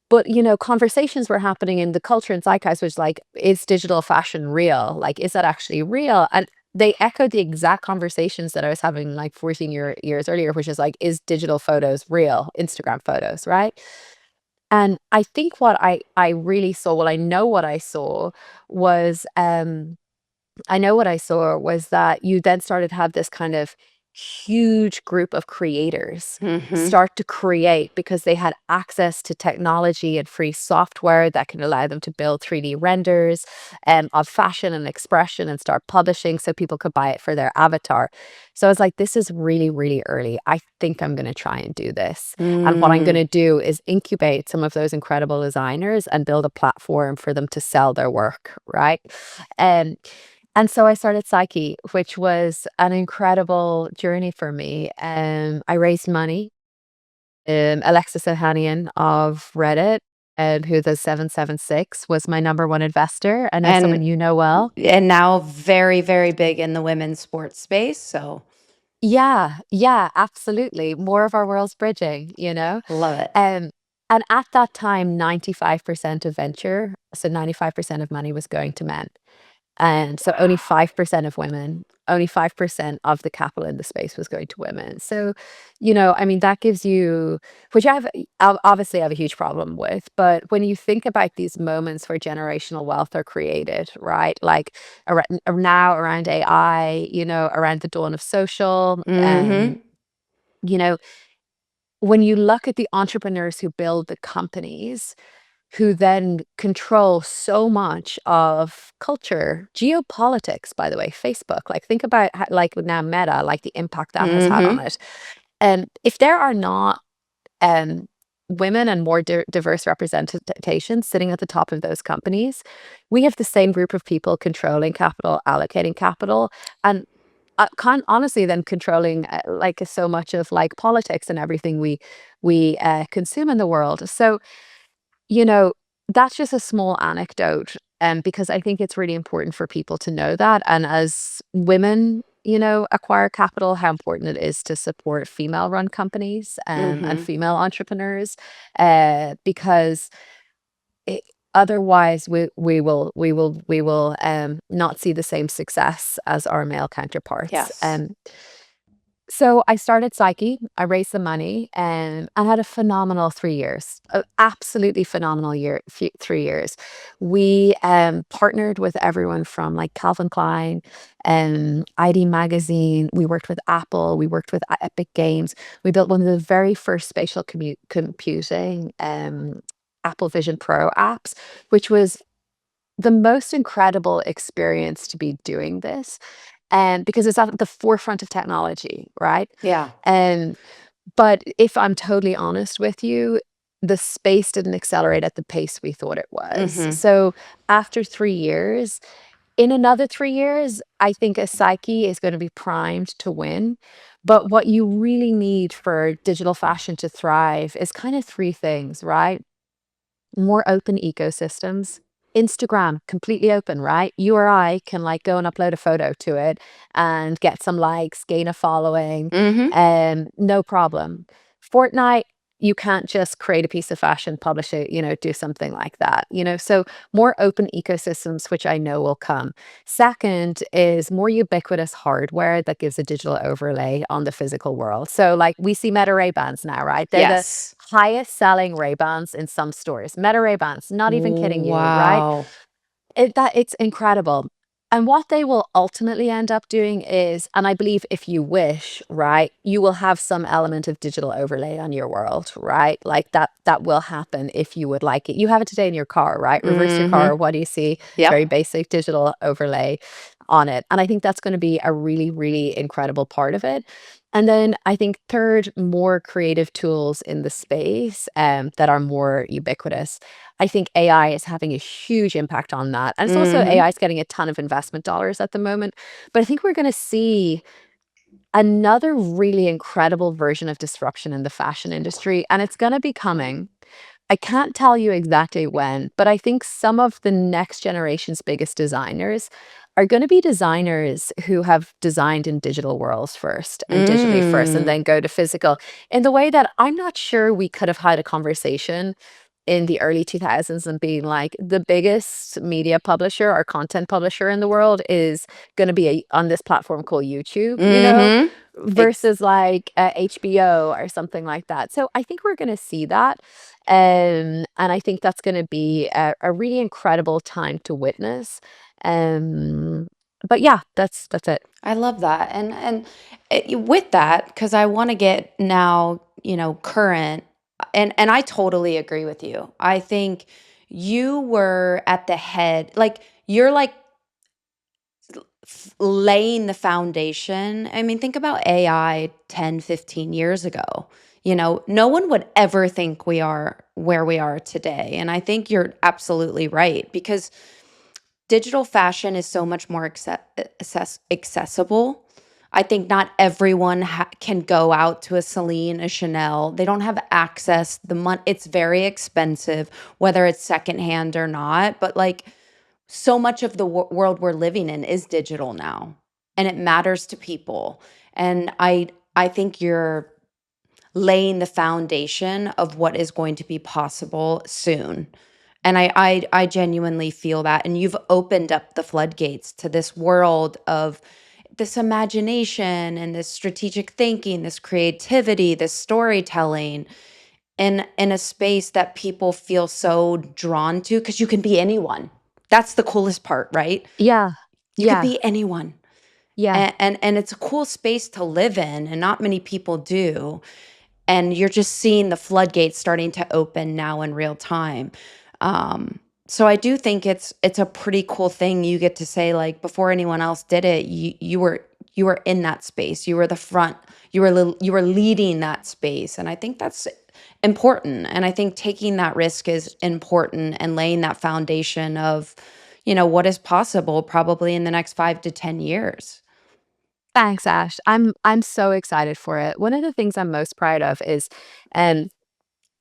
[SPEAKER 2] But, conversations were happening in the culture and zeitgeist was like, is digital fashion real? Like, is that actually real? And they echoed the exact conversations that I was having like 14 years earlier, which is like, is digital photos real? Instagram photos, right? And I think what I really saw, well, was I know what I saw was that you then started to have this kind of huge group of creators
[SPEAKER 1] Mhm.
[SPEAKER 2] start to create because they had access to technology and free software that can allow them to build 3D renders of fashion and expression and start publishing so people could buy it for their avatar. So I was like, this is really, really early. I think I'm going to try and do this. And what I'm going
[SPEAKER 1] Mm.
[SPEAKER 2] to do is incubate some of those incredible designers and build a platform for them to sell their work, right? And and so I started Syky, which was an incredible journey for me. I raised money. Alexis Ohanian of Reddit, who the 776 was my number one investor. I know
[SPEAKER 1] And
[SPEAKER 2] someone you know well.
[SPEAKER 1] and now very, very big in the women's sports space, so
[SPEAKER 2] Yeah, yeah, absolutely. More of our world's bridging, you know?
[SPEAKER 1] Love it.
[SPEAKER 2] Um, and at that time, 95% of venture, so 95% of money was going to men. And so only
[SPEAKER 1] Wow.
[SPEAKER 2] 5% of women, only 5% of the capital in the space was going to women. So, I mean, that gives you, which obviously have a huge problem with, but when you think about these moments where generational wealth are created, right? Like now around AI, around the dawn of social,
[SPEAKER 1] Mhm.
[SPEAKER 2] you know, when you look at the entrepreneurs who build the companies, who then control so much of culture, geopolitics, by the way, Facebook. Like, think about like now Meta, like the impact that has had on
[SPEAKER 1] Mhm.
[SPEAKER 2] it. And if there are not um, women and more diverse representation sitting at the top of those companies, we have the same group of people controlling capital, allocating capital, and honestly then controlling like so much of like politics and everything we consume in the world. So you know, that's just a small anecdote, because I think it's really important for people to know that. And as women, acquire capital, how important it is to support female-run companies, and
[SPEAKER 1] Mhm.
[SPEAKER 2] female entrepreneurs, because it, otherwise we will not see the same success as our male counterparts.
[SPEAKER 1] Yes.
[SPEAKER 2] So I started Syky. I raised the money and I had a phenomenal 3 years, absolutely phenomenal 3 years. We partnered with everyone from like Calvin Klein and ID Magazine. We worked with Apple. We worked with Epic Games. We built one of the very first spatial computing Apple Vision Pro apps, which was the most incredible experience to be doing this, and because it's at the forefront of technology, right?
[SPEAKER 1] Yeah.
[SPEAKER 2] And but if I'm totally honest with you, the space didn't accelerate at the pace we thought it was.
[SPEAKER 1] Mhm.
[SPEAKER 2] So after 3 years, in another 3 years, I think a Psyche is going to be primed to win. But what you really need for digital fashion to thrive is kind of three things, right? More open ecosystems. Instagram, completely open, right? You or I can like go and upload a photo to it and get some likes, gain a following,
[SPEAKER 1] Mhm.
[SPEAKER 2] no problem. Fortnite, you can't just create a piece of fashion, publish it, do something like that. So more open ecosystems, which I know will come. Second is more ubiquitous hardware that gives a digital overlay on the physical world. So like we see Meta Ray-Bans now, right? They're the
[SPEAKER 1] Yes.
[SPEAKER 2] highest selling Ray-Bans in some stores. Meta Ray-Bans, not even kidding you, right?
[SPEAKER 1] Wow.
[SPEAKER 2] It's incredible. And what they will ultimately end up doing is, and I believe if you wish, right, you will have some element of digital overlay on your world, right? Like that will happen if you would like it. You have it today in your car, right? Reverse your car.
[SPEAKER 1] Mhm.
[SPEAKER 2] What do you see? Very
[SPEAKER 1] Yep.
[SPEAKER 2] basic digital overlay on it. And I think that's going to be a really, really incredible part of it. And then I think third, more creative tools in the space that are more ubiquitous. I think AI is having a huge impact on that. And it's also
[SPEAKER 1] Mhm.
[SPEAKER 2] AI is getting a ton of investment dollars at the moment. But I think we're going to see another really incredible version of disruption in the fashion industry. And it's going to be coming. I can't tell you exactly when, but I think some of the next generation's biggest designers are going to be designers who have designed in digital worlds first and digitally first and
[SPEAKER 1] Mm.
[SPEAKER 2] then go to physical in the way that I'm not sure we could have had a conversation in the early 2000s and being like the biggest media publisher or content publisher in the world is going to be on this platform called YouTube,
[SPEAKER 1] Mhm. Ex
[SPEAKER 2] versus like HBO or something like that. So I think we're going to see that. And I think that's going to be a really incredible time to witness. Um, but yeah, that's it.
[SPEAKER 1] I love that. With that, because I want to get now, current, and I totally agree with you. I think you were at the head, like you're like laying the foundation. I mean, think about AI 10, 15 years ago. No one would ever think we are where we are today. And I think you're absolutely right because digital fashion is so much more accessible. I think not everyone can go out to a Celine, a Chanel. They don't have access. The money, it's very expensive, whether it's secondhand or not. But like so much of the world we're living in is digital now. and it matters to people. And I think you're laying the foundation of what is going to be possible soon. And I genuinely feel that. And you've opened up the floodgates to this world of this imagination and this strategic thinking, this creativity, this storytelling in a space that people feel so drawn to because you can be anyone. That's the coolest part, right?
[SPEAKER 2] Yeah.
[SPEAKER 1] You could
[SPEAKER 2] Yeah.
[SPEAKER 1] be anyone.
[SPEAKER 2] Yeah.
[SPEAKER 1] And it's a cool space to live in, and not many people do. And you're just seeing the floodgates starting to open now in real time. So I do think it's a pretty cool thing. You get to say, like, before anyone else did it, you were in that space. You were the front. You were leading that space, and I think that's important. And I think taking that risk is important, and laying that foundation of, what is possible probably in the next 5 to 10 years.
[SPEAKER 2] Thanks, Ash. I'm so excited for it. One of the things I'm most proud of is um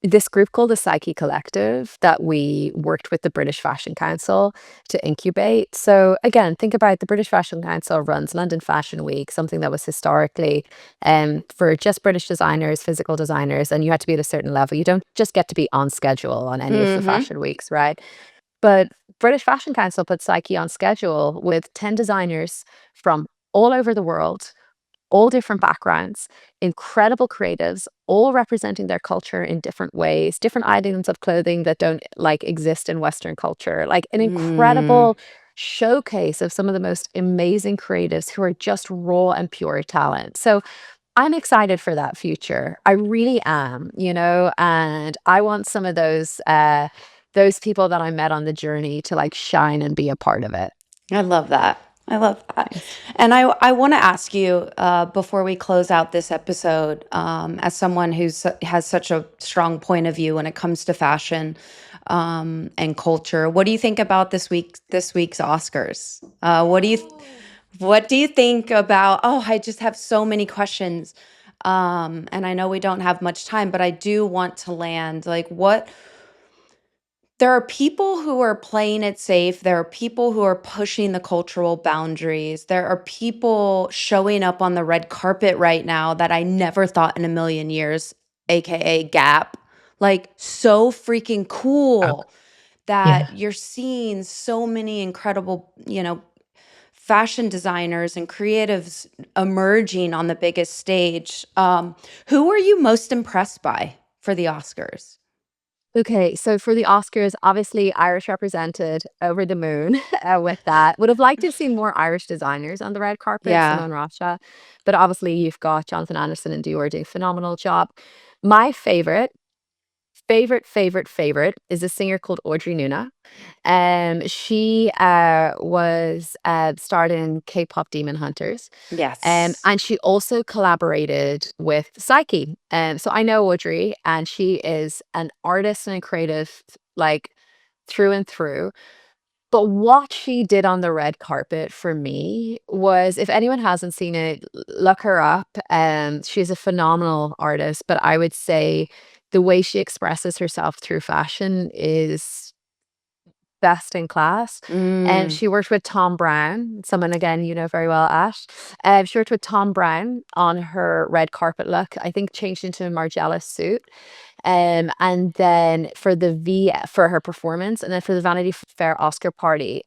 [SPEAKER 2] this group called the Syky Collective that we worked with the British Fashion Council to incubate. So again, think about the British Fashion Council runs London Fashion Week, something that was historically for just British designers, physical designers, and you had to be at a certain level. You don't just get to be on schedule on any of the
[SPEAKER 1] Mhm.
[SPEAKER 2] fashion weeks, right? But British Fashion Council put Syky on schedule with 10 designers from all over the world, all different backgrounds, incredible creatives, all representing their culture in different ways, different items of clothing that don't like exist in Western culture, like an
[SPEAKER 1] Mm.
[SPEAKER 2] incredible showcase of some of the most amazing creatives who are just raw and pure talent. So I'm excited for that future. I really am, and I want some of those people that I met on the journey to like shine and be a part of it.
[SPEAKER 1] I love that. I love that.
[SPEAKER 2] Thanks.
[SPEAKER 1] And I want to ask you, before we close out this episode, as someone has such a strong point of view when it comes to fashion, and culture, what do you think about this week's Oscars? What do you think about? Oh, I just have so many questions, and I know we don't have much time, but I do want to land, like, what there are people who are playing it safe. There are people who are pushing the cultural boundaries. There are people showing up on the red carpet right now that I never thought in a million years, AKA Gap. Like, so freaking
[SPEAKER 2] Oh,
[SPEAKER 1] cool
[SPEAKER 2] yeah.
[SPEAKER 1] that you're seeing so many incredible, fashion designers and creatives emerging on the biggest stage. Who were you most impressed by for the Oscars?
[SPEAKER 2] Okay, so for the Oscars, obviously Irish represented over the moon with that. Would have liked to have seen more Irish designers on the red carpet,
[SPEAKER 1] Yeah.
[SPEAKER 2] Simone Rothschild. But obviously you've got Jonathan Anderson and Dior doing a phenomenal job. My favorite is a singer called Audrey Nuna. She was starred in K-pop Demon Hunters.
[SPEAKER 1] Yes.
[SPEAKER 2] And she also collaborated with Syky. So I know Audrey, and she is an artist and a creative, like through and through. But what she did on the red carpet for me was, if anyone hasn't seen it, look her up. She's a phenomenal artist, but I would say the way she expresses herself through fashion is best in class. And
[SPEAKER 1] Mm.
[SPEAKER 2] she worked with Tom Brown, someone again you know very well, Ash. She worked with Tom Brown on her red carpet look. I think changed into a Margiela suit. And then for her performance, and then for the Vanity Fair Oscar party,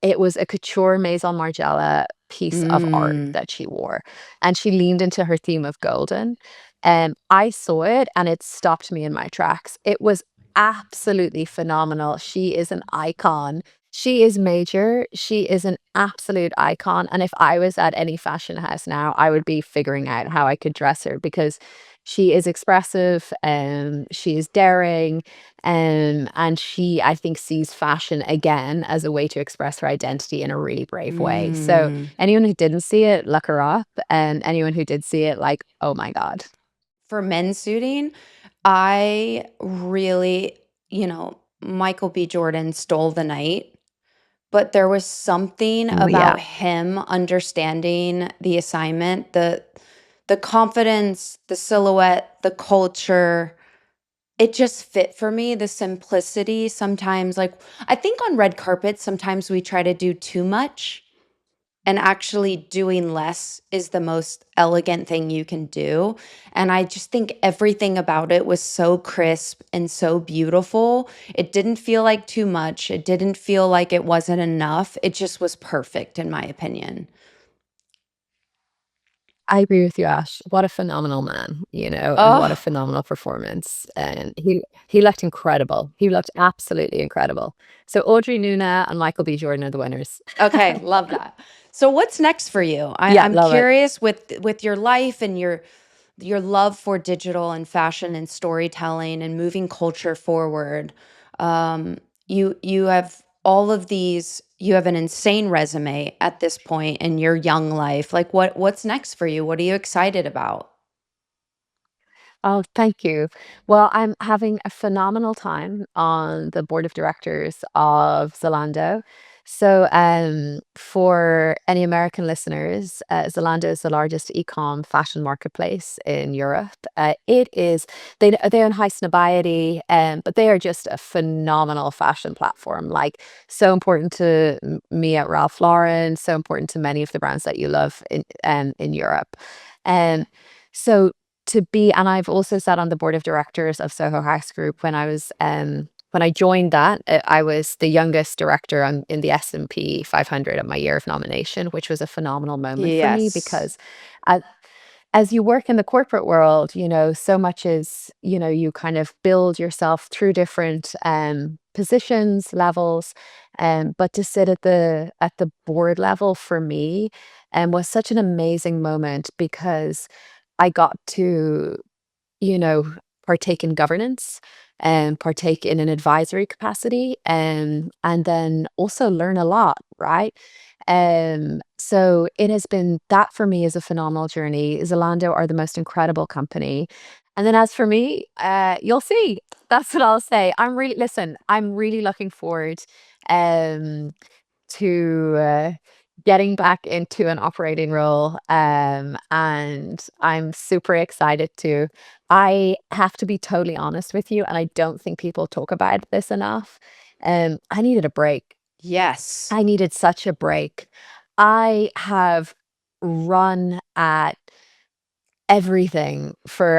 [SPEAKER 2] it was a couture Maison Margiela piece of art
[SPEAKER 1] Mm.
[SPEAKER 2] that she wore, and she leaned into her theme of golden. I saw it, and it stopped me in my tracks. It was absolutely phenomenal. She is an icon. She is major. She is an absolute icon, and if I was at any fashion house now, I would be figuring out how I could dress her because she is expressive, she is daring, and she, I think, sees fashion again as a way to express her identity in a really brave way. So
[SPEAKER 1] Mm.
[SPEAKER 2] anyone who didn't see it, look her up. And anyone who did see it, like, oh my God.
[SPEAKER 1] For men's suiting, I really, Michael B. Jordan stole the night, but there was something
[SPEAKER 2] Oh, yeah.
[SPEAKER 1] about him understanding the assignment, the confidence, the silhouette, the culture. It just fit for me, the simplicity. Sometimes, like, I think on red carpet, sometimes we try to do too much. and actually doing less is the most elegant thing you can do. And I just think everything about it was so crisp and so beautiful. It didn't feel like too much. It didn't feel like it wasn't enough. It just was perfect, in my opinion.
[SPEAKER 2] I agree with you, Ash. What a phenomenal man, and what a
[SPEAKER 1] Oh,
[SPEAKER 2] phenomenal performance. And he looked incredible. He looked absolutely incredible. So Audrey Nuna and Michael B. Jordan are the winners.
[SPEAKER 1] okay, love that. So what's next for you?
[SPEAKER 2] Yeah,
[SPEAKER 1] I'm
[SPEAKER 2] love it.
[SPEAKER 1] curious with your life and your love for digital and fashion and storytelling and moving culture forward. Um, you have all of these. You have an insane resume at this point in your young life. Like what's next for you? What are you excited about?
[SPEAKER 2] Oh, thank you. Well, I'm having a phenomenal time on the board of directors of Zalando. So, for any American listeners, Zalando is the largest e-com fashion marketplace in Europe. It is they own Highsnobiety, but they are just a phenomenal fashion platform. Like so important to me at Ralph Lauren, so important to many of the brands that you love in Europe. And so to be and I've also sat on the board of directors of Soho House Group when I joined that, I was the youngest director in the S&P 500 at my year of nomination, which was a phenomenal moment for me
[SPEAKER 1] Yes.
[SPEAKER 2] because as, as you work in the corporate world, so much is, you kind of build yourself through different positions, levels, but to sit at the board level for me was such an amazing moment because I got to, you know, partake in governance and partake in an advisory capacity and then also learn a lot, right? So it has been that for me is a phenomenal journey. Zalando are the most incredible company. And then as for me, you'll see. That's what I'll say. I'm really looking forward um to getting back into an operating role. And I'm super excited to. I have to be totally honest with you, and I don't think people talk about this enough. I needed a break.
[SPEAKER 1] Yes.
[SPEAKER 2] I needed such a break. I have run at everything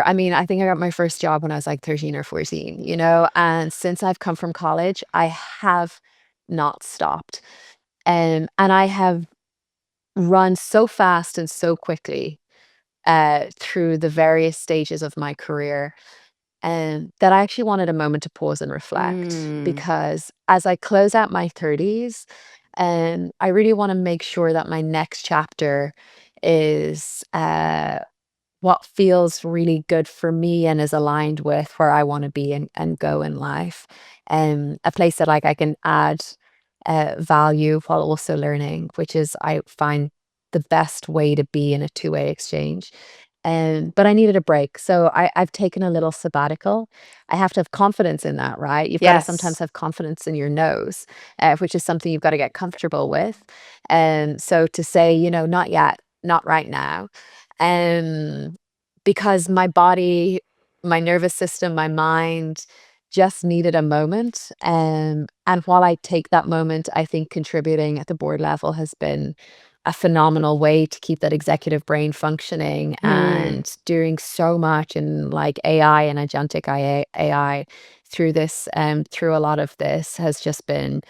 [SPEAKER 2] I mean, I think I got my first job when I was like 13 or 14, and since I've come from college, I have not stopped. And I have run so fast and so quickly through the various stages of my career, and that I actually wanted a moment to pause and reflect
[SPEAKER 1] Mm.
[SPEAKER 2] because as I close out my 30s, and I really want to make sure that my next chapter is what feels really good for me and is aligned with where I want to be and go in life. A place that like I can add value while also learning, which is I find the best way to be in a two-way exchange. But I needed a break. So I've taken a little sabbatical. I have to have confidence in that, right? You've got to sometimes
[SPEAKER 1] Yes.
[SPEAKER 2] have confidence in your nose, which is something you've got to get comfortable with. And so to say, not yet, not right now, um, because my body, my nervous system, my mind just needed a moment. And while I take that moment, I think contributing at the board level has been a phenomenal way to keep that executive brain functioning
[SPEAKER 1] Hmm.
[SPEAKER 2] and doing so much in like AI and agentic AI through a lot of this has just been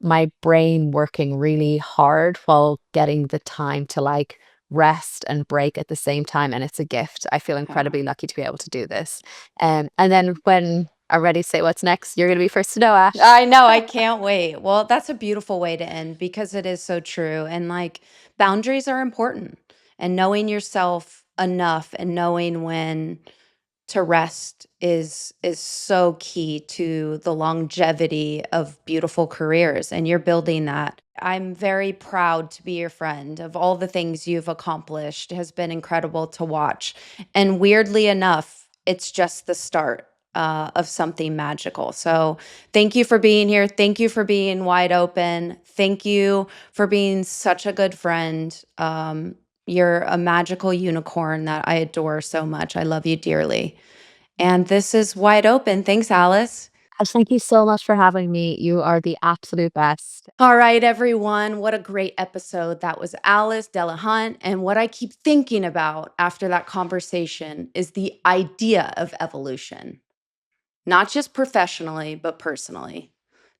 [SPEAKER 2] my brain working really hard while getting the time to like rest and break at the same time, and it's a gift. I feel
[SPEAKER 1] Yeah.
[SPEAKER 2] incredibly lucky to be able to do this. And then when I'm ready to say what's next, you're gonna be first to know, Ash.
[SPEAKER 1] I know, I can't wait. Well, that's a beautiful way to end because it is so true. And like boundaries are important and knowing yourself enough and knowing when to rest is so key to the longevity of beautiful careers and you're building that. I'm very proud to be your friend. Of all the things you've accomplished, it has been incredible to watch. And weirdly enough, it's just the start of something magical. So, thank you for being here. Thank you for being wide open. Thank you for being such a good friend. You're a magical unicorn that I adore so much. I love you dearly. And this is wide open. Thanks, Alice.
[SPEAKER 2] Thank you so much for having me. You are the absolute best.
[SPEAKER 1] All right, everyone. What a great episode. That was Alice Delahunt. And what I keep thinking about after that conversation is the idea of evolution, not just professionally, but personally.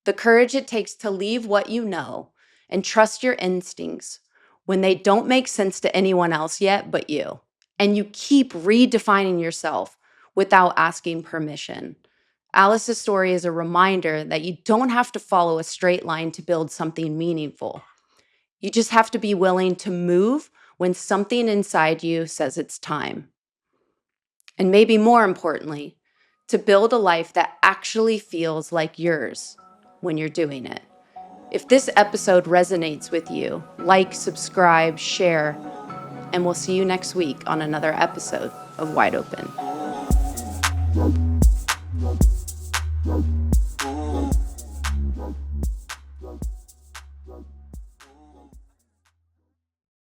[SPEAKER 1] The courage it takes to leave what you know and trust your instincts when they don't make sense to anyone else yet but you. And you keep redefining yourself without asking permission. Alice's story is a reminder that you don't have to follow a straight line to build something meaningful. You just have to be willing to move when something inside you says it's time. And maybe more importantly, to build a life that actually feels like yours when you're doing it. If this episode resonates with you, like, subscribe, share, and we'll see you next week on another episode of Wide Open.